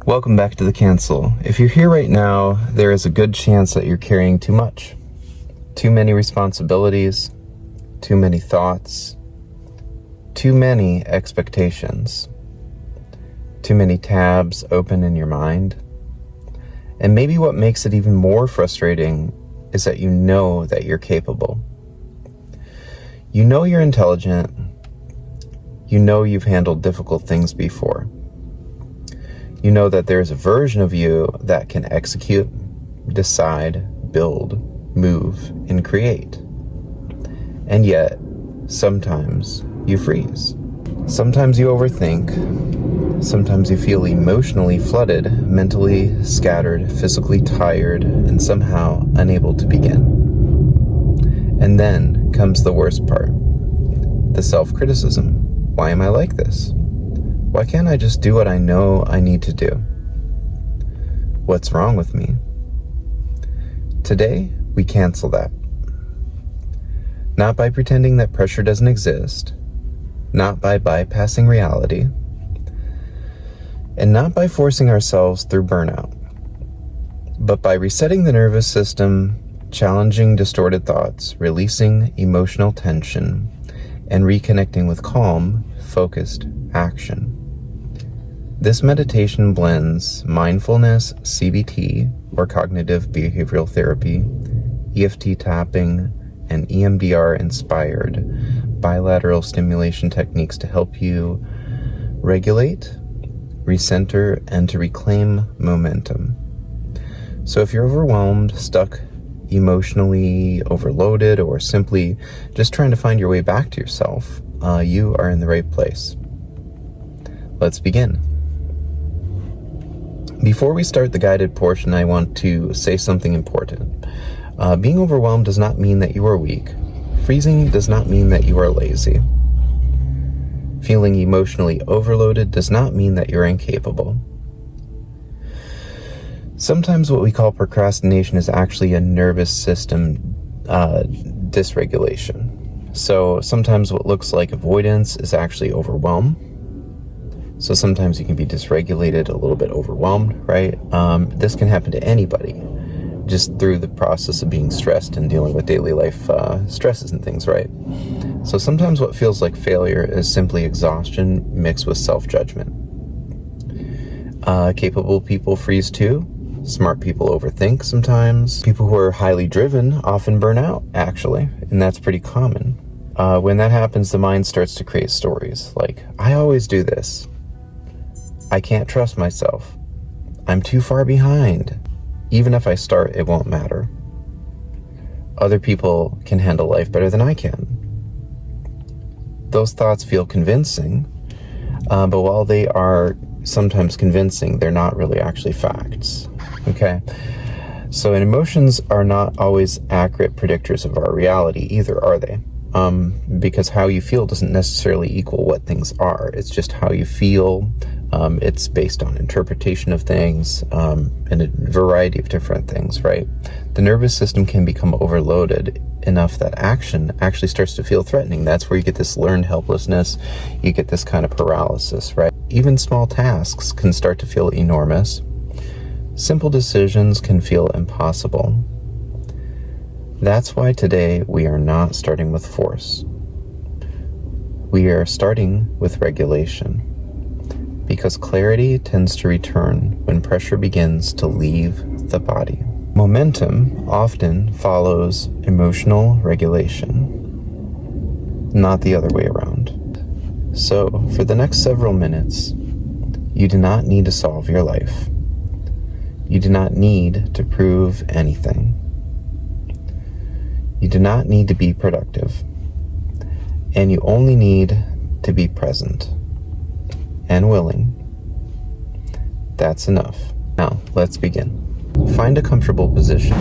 Welcome back to The Cancel. If you're here right now, there is a good chance that you're carrying too much. Too many responsibilities, too many thoughts, too many expectations, too many tabs open in your mind. And maybe what makes it even more frustrating is that you know that you're capable. You know you're intelligent. You know you've handled difficult things before. You know that there's a version of you that can execute, decide, build, move, and create. And yet, sometimes you freeze. Sometimes you overthink. Sometimes you feel emotionally flooded, mentally scattered, physically tired, and somehow unable to begin. And then comes the worst part, the self-criticism. Why am I like this? Why can't I just do what I know I need to do? What's wrong with me? Today, we cancel that. Not by pretending that pressure doesn't exist, not by bypassing reality, and not by forcing ourselves through burnout, but by resetting the nervous system, challenging distorted thoughts, releasing emotional tension, and reconnecting with calm, focused action. This meditation blends mindfulness, CBT, or cognitive behavioral therapy, EFT tapping, and EMDR-Inspired bilateral stimulation techniques to help you regulate, recenter, and to reclaim momentum. So if you're overwhelmed, stuck, emotionally overloaded, or simply just trying to find your way back to yourself, you are in the right place. Let's begin. Before we start the guided portion, I want to say something important. Being overwhelmed does not mean that you are weak. Freezing does not mean that you are lazy. Feeling emotionally overloaded does not mean that you're incapable. Sometimes what we call procrastination is actually a nervous system dysregulation. So sometimes what looks like avoidance is actually overwhelm. So sometimes you can be dysregulated, a little bit overwhelmed, right? This can happen to anybody just through the process of being stressed and dealing with daily life stresses and things, right? So sometimes what feels like failure is simply exhaustion mixed with self-judgment. Capable people freeze too. Smart people overthink sometimes. People who are highly driven often burn out, actually, and that's pretty common. When that happens, the mind starts to create stories like, I always do this. I can't trust myself. I'm too far behind. Even if I start, it won't matter. Other people can handle life better than I can. Those thoughts feel convincing, but while they are sometimes convincing, they're not really actually facts. Okay? So emotions are not always accurate predictors of our reality either, are they? Because how you feel doesn't necessarily equal what things are. It's just how you feel. It's based on interpretation of things, and a variety of different things, right? The nervous system can become overloaded enough that action actually starts to feel threatening. That's where you get this learned helplessness. You get this kind of paralysis, right? Even small tasks can start to feel enormous. Simple decisions can feel impossible. That's why today we are not starting with force. We are starting with regulation. Because clarity tends to return when pressure begins to leave the body. Momentum often follows emotional regulation, not the other way around. So, for the next several minutes, you do not need to solve your life. You do not need to prove anything. You do not need to be productive. And you only need to be present and willing. That's enough. Now, let's begin. Find a comfortable position.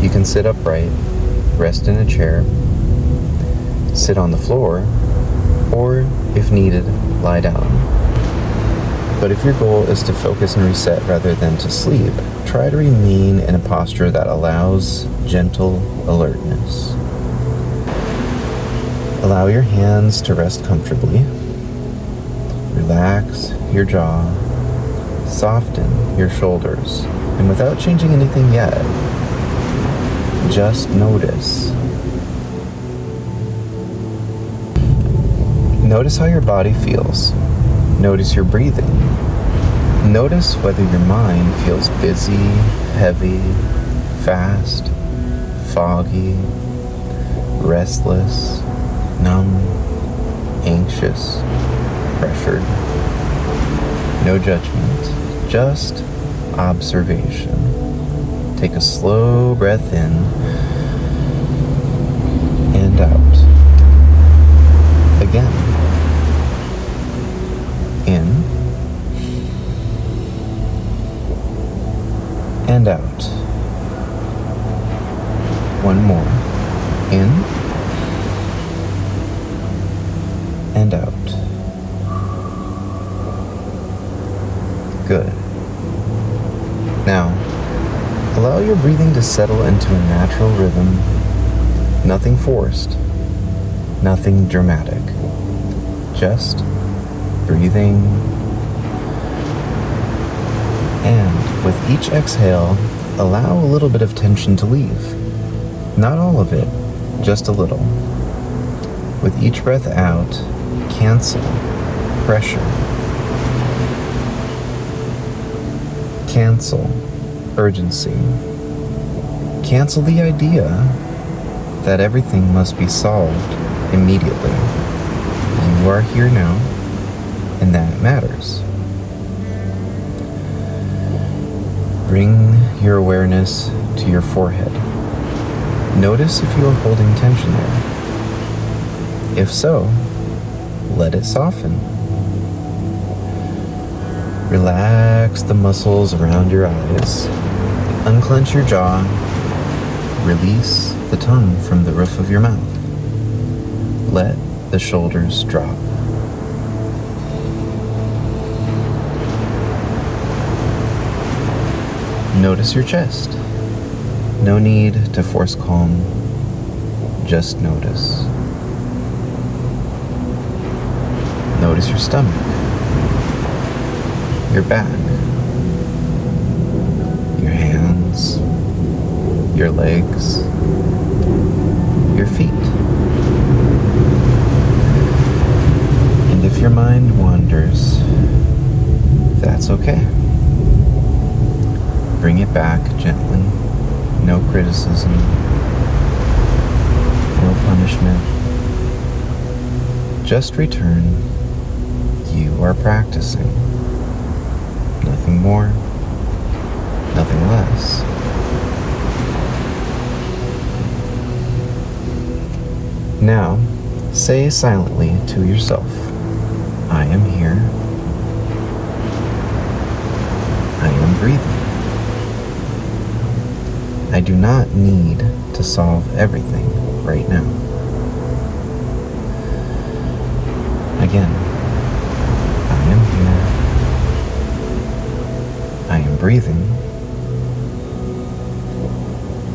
You can sit upright, rest in a chair, sit on the floor, or, if needed, lie down. But if your goal is to focus and reset rather than to sleep, try to remain in a posture that allows gentle alertness. Allow your hands to rest comfortably. Relax your jaw, soften your shoulders. And without changing anything yet, just notice. Notice how your body feels. Notice your breathing. Notice whether your mind feels busy, heavy, fast, foggy, restless, numb, anxious, pressured. No judgment, just observation. Take a slow breath in and out. Again. In and out. One more. In and out. Good. Now, allow your breathing to settle into a natural rhythm. Nothing forced, nothing dramatic. Just breathing. And with each exhale, allow a little bit of tension to leave. Not all of it, just a little. With each breath out, cancel pressure. Cancel urgency. Cancel the idea that everything must be solved immediately. You are here now, and that matters. Bring your awareness to your forehead. Notice if you are holding tension there. If so, let it soften. Relax the muscles around your eyes. Unclench your jaw. Release the tongue from the roof of your mouth. Let the shoulders drop. Notice your chest. No need to force calm. Just notice. Notice your stomach, your back, your hands, your legs, your feet. And if your mind wanders, that's okay. Bring it back gently. No criticism. No punishment. Just return. You are practicing. Nothing more. Nothing less. Now, say silently to yourself, I am here. I am breathing. I do not need to solve everything right now. Again, I am here. I am breathing.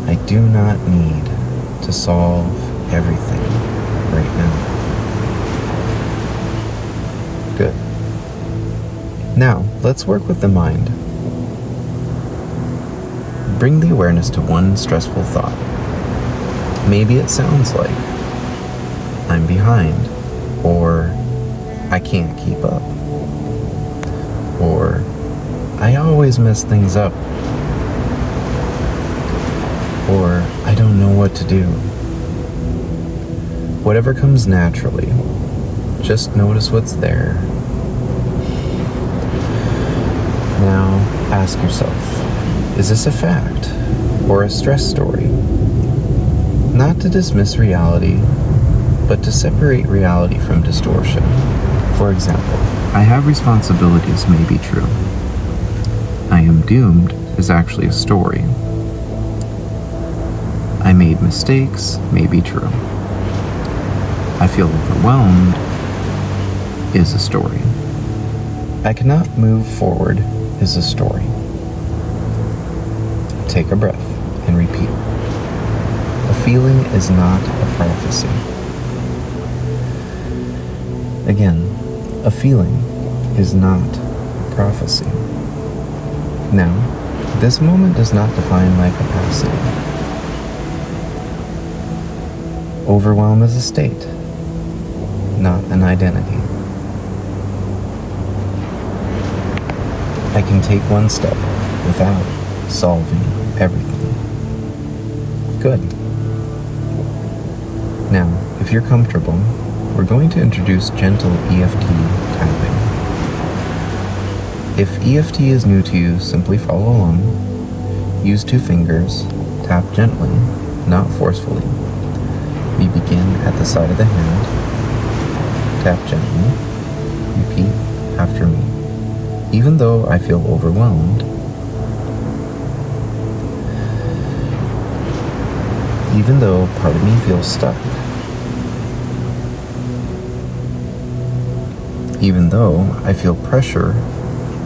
I do not need to solve everything right now. Good. Now, let's work with the mind. Bring the awareness to one stressful thought. Maybe it sounds like, I'm behind, or I can't keep up, or I always mess things up, or I don't know what to do. Whatever comes naturally, just notice what's there. Now ask yourself, is this a fact or a stress story? Not to dismiss reality, but to separate reality from distortion. For example, I have responsibilities may be true. I am doomed is actually a story. I made mistakes may be true. I feel overwhelmed is a story. I cannot move forward is a story. Take a breath and repeat. A feeling is not a prophecy. Again, a feeling is not a prophecy. Now, this moment does not define my capacity. Overwhelm is a state, not an identity. I can take one step without solving everything. Good. Now, if you're comfortable, we're going to introduce gentle EFT tapping. If EFT is new to you, simply follow along. Use 2 fingers, tap gently, not forcefully. We begin at the side of the hand. Tap gently. Repeat after me. Even though I feel overwhelmed, even though part of me feels stuck, even though I feel pressure,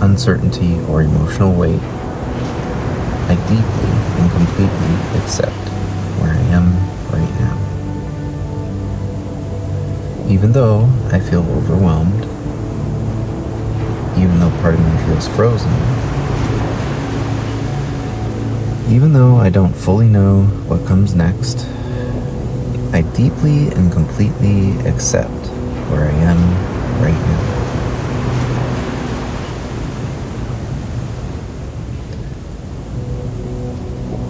uncertainty, or emotional weight, I deeply and completely accept where I am right now. Even though I feel overwhelmed, even though part of me feels frozen, even though I don't fully know what comes next, I deeply and completely accept where I am right now.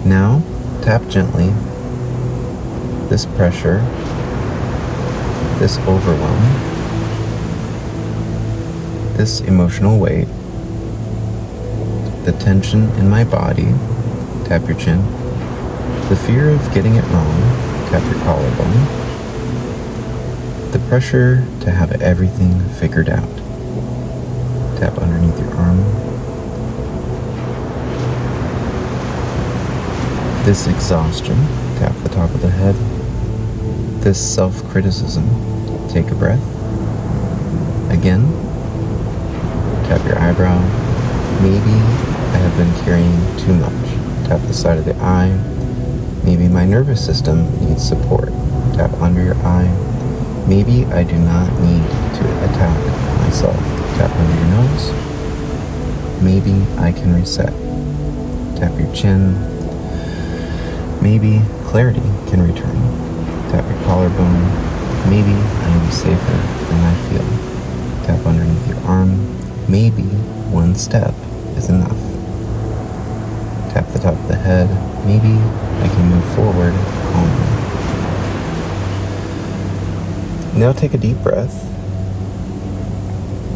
Now, tap gently this pressure, this overwhelm, this emotional weight, the tension in my body, tap your chin, the fear of getting it wrong, tap your collarbone, the pressure to have everything figured out, tap underneath your arm, this exhaustion, tap the top of the head, this self-criticism, take a breath, again, tap your eyebrow, maybe I have been carrying too much, tap the side of the eye, maybe my nervous system needs support, tap under your eye, maybe I do not need to attack myself, tap under your nose, maybe I can reset, tap your chin, maybe clarity can return. Tap your collarbone. Maybe I am safer than I feel. Tap underneath your arm. Maybe one step is enough. Tap the top of the head. Maybe I can move forward calmly. Now take a deep breath.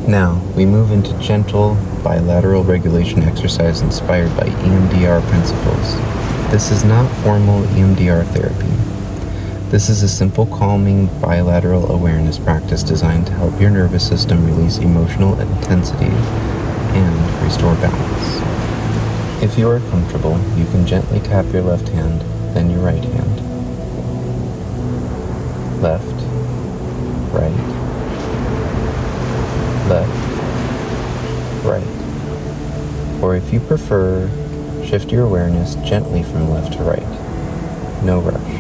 Now we move into gentle bilateral regulation exercise inspired by EMDR principles. This is not formal EMDR therapy. This is a simple calming bilateral awareness practice designed to help your nervous system release emotional intensity and restore balance. If you are comfortable, you can gently tap your left hand, then your right hand. Left, right, left, right. Or if you prefer, shift your awareness gently from left to right. No rush.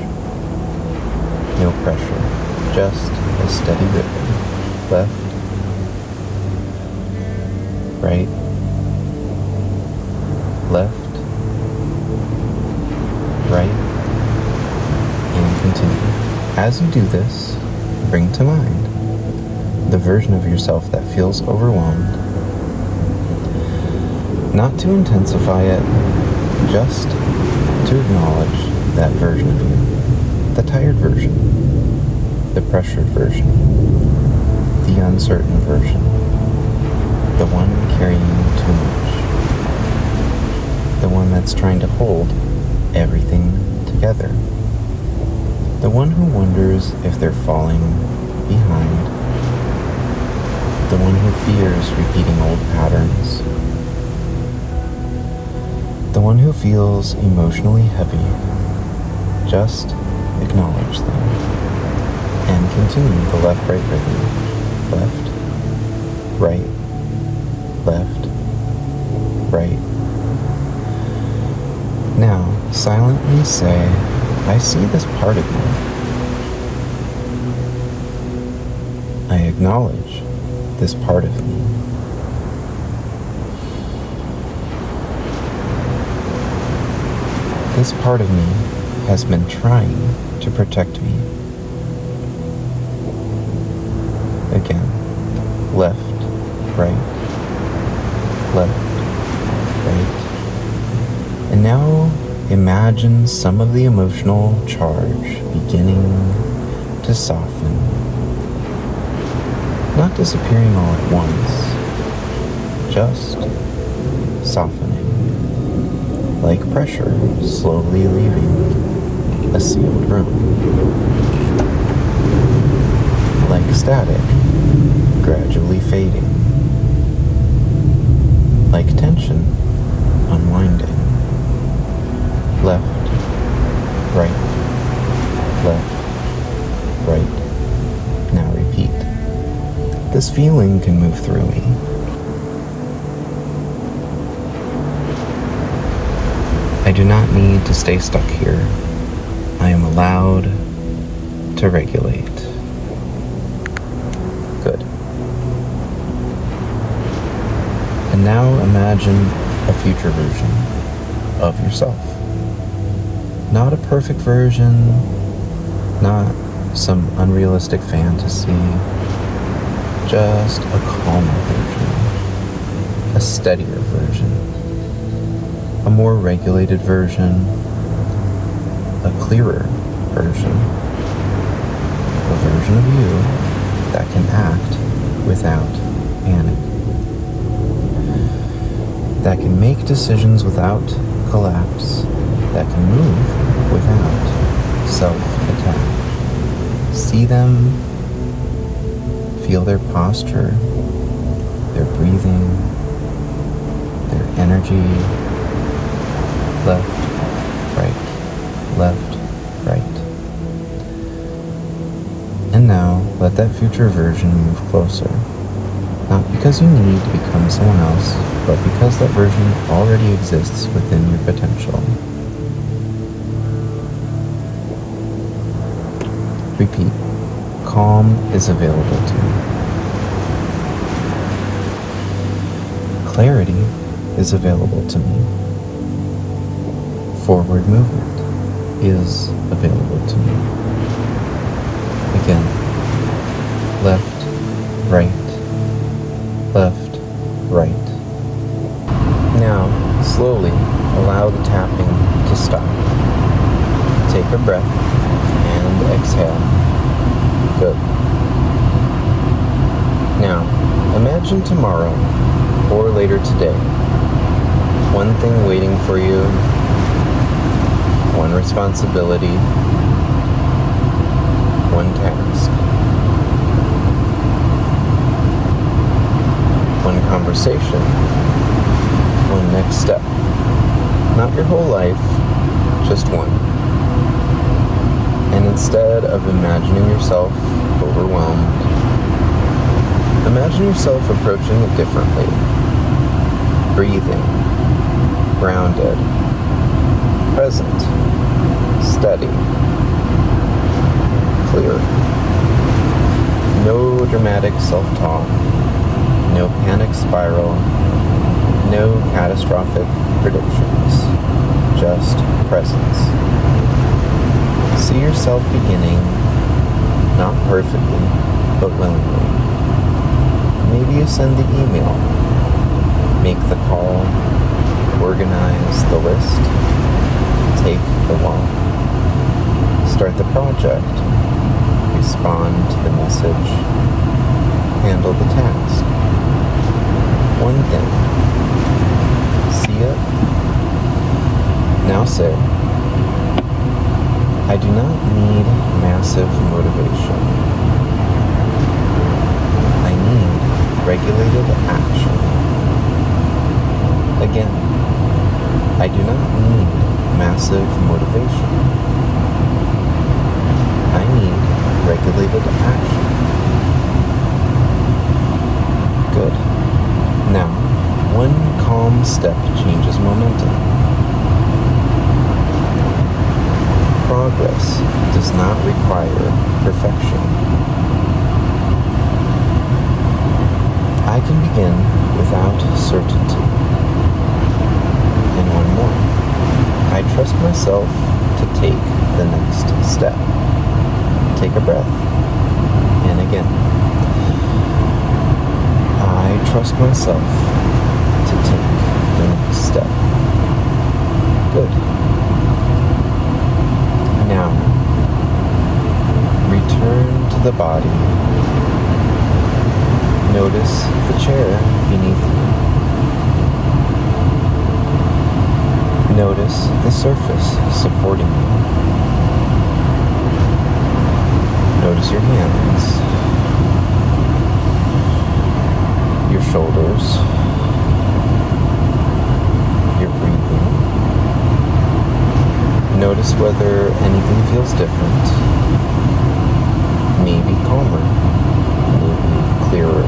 No pressure. Just a steady rhythm. Left. Right. Left. Right. And continue. As you do this, bring to mind the version of yourself that feels overwhelmed. Not to intensify it, just to acknowledge that version of you. The tired version, the pressured version, the uncertain version, the one carrying too much, the one that's trying to hold everything together, the one who wonders if they're falling behind, the one who fears repeating old patterns, the one who feels emotionally heavy. Just acknowledge them and continue the left-right rhythm. Left, right, left, right. Now, silently say, I see this part of me. I acknowledge this part of me. this part of me has been trying to protect me. Again, left, right, left, right. And now imagine some of the emotional charge beginning to soften, not disappearing all at once, just softening, like pressure slowly leaving a sealed room, like static gradually fading, like tension unwinding. Left, right, left, right. Now repeat. This feeling can move through me. I do not need to stay stuck here. I am allowed to regulate. Good. And now imagine a future version of yourself. Not a perfect version, not some unrealistic fantasy, just a calmer version, a steadier version, a more regulated version, a clearer version, a version of you that can act without panic, that can make decisions without collapse, that can move without self-attack. See them, feel their posture, their breathing, their energy. Left, right, left, right. And now, let that future version move closer. Not because you need to become someone else, but because that version already exists within your potential. Repeat. Calm is available to me. Clarity is available to me. Forward movement is available to me. Again, left, right, left, right. Now, slowly allow the tapping to stop. Take a breath and exhale. Good. Now, imagine tomorrow or later today, one thing waiting for you, one responsibility, one task, one conversation, one next step. Not your whole life, just one. And instead of imagining yourself overwhelmed, imagine yourself approaching it differently. Breathing, grounded, present, steady, clear. No dramatic self-talk, no panic spiral, no catastrophic predictions, just presence. See yourself beginning, not perfectly, but willingly. Maybe you send the email, make the call, organize the list, take the walk, start the project, respond to the message, handle the task. One thing. See it? Now say, I do not need massive motivation. I need regulated action. Again, I do not need massive motivation. I need regulated action. Good. Now, one calm step changes momentum. Progress does not require perfection. I can begin without certainty. And one more. I trust myself myself to take the next step. Take a breath. And again. I trust myself to take the next step. Good. Now, return to the body. Notice the chair beneath you. Notice the surface supporting you. Notice your hands, your shoulders, your breathing. Notice whether anything feels different, maybe calmer, maybe clearer,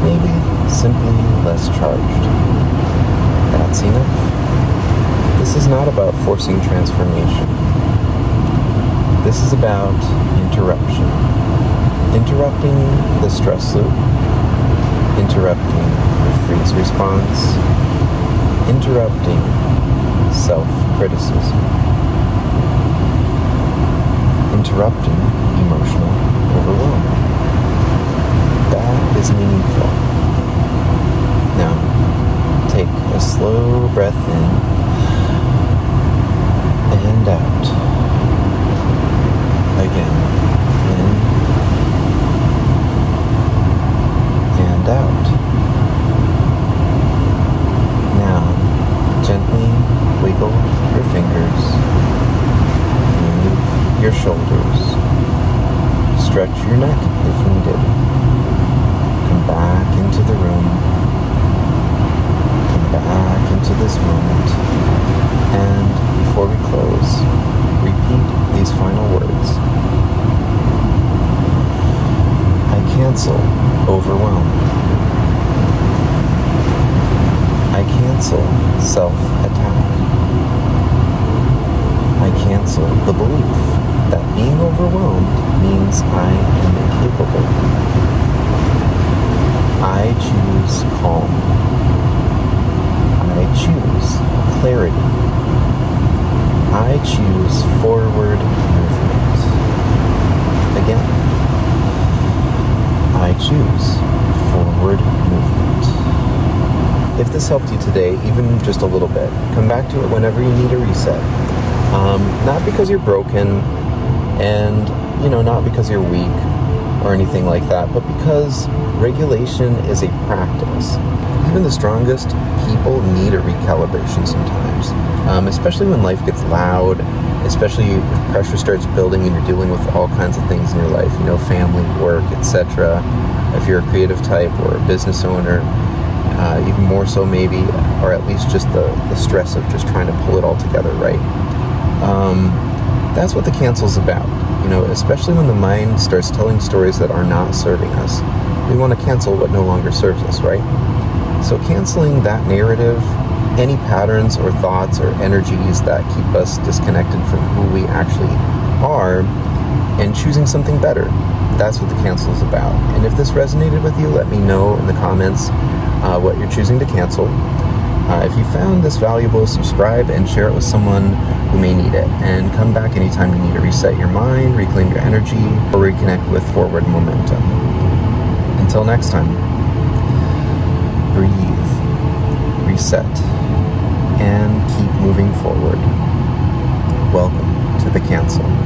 maybe simply less charged. That's enough. This is not about forcing transformation. This is about interruption. Interrupting the stress loop, interrupting the freeze response, interrupting self-criticism, interrupting emotional overwhelm. That is meaningful. Now, take a slow breath in and out. Again, in and out. Now, gently wiggle your fingers, move your shoulders, stretch your neck if needed. Come back into the room. Come back into this moment. And before we close, repeat these final words. I cancel overwhelm. I cancel self-attack. I cancel the belief that being overwhelmed means I am incapable. I choose calm. I choose clarity. I choose forward movement. Again, I choose forward movement. If this helped you today, even just a little bit, come back to it whenever you need a reset. Not because you're broken, and not because you're weak or anything like that, but because regulation is a practice. Even the strongest people need a recalibration sometimes, especially when life gets loud, especially if pressure starts building and you're dealing with all kinds of things in your life, family, work, etc. If you're a creative type or a business owner, even more so maybe, or at least just the stress of just trying to pull it all together, right? That's what the cancel's about, especially when the mind starts telling stories that are not serving us. We want to cancel what no longer serves us, right? So canceling that narrative, any patterns or thoughts or energies that keep us disconnected from who we actually are, and choosing something better. That's what the cancel is about. And if this resonated with you, let me know in the comments what you're choosing to cancel. If you found this valuable, subscribe and share it with someone who may need it. And come back anytime you need to reset your mind, reclaim your energy, or reconnect with forward momentum. Until next time, breathe, reset, and keep moving forward. Welcome to the cancel.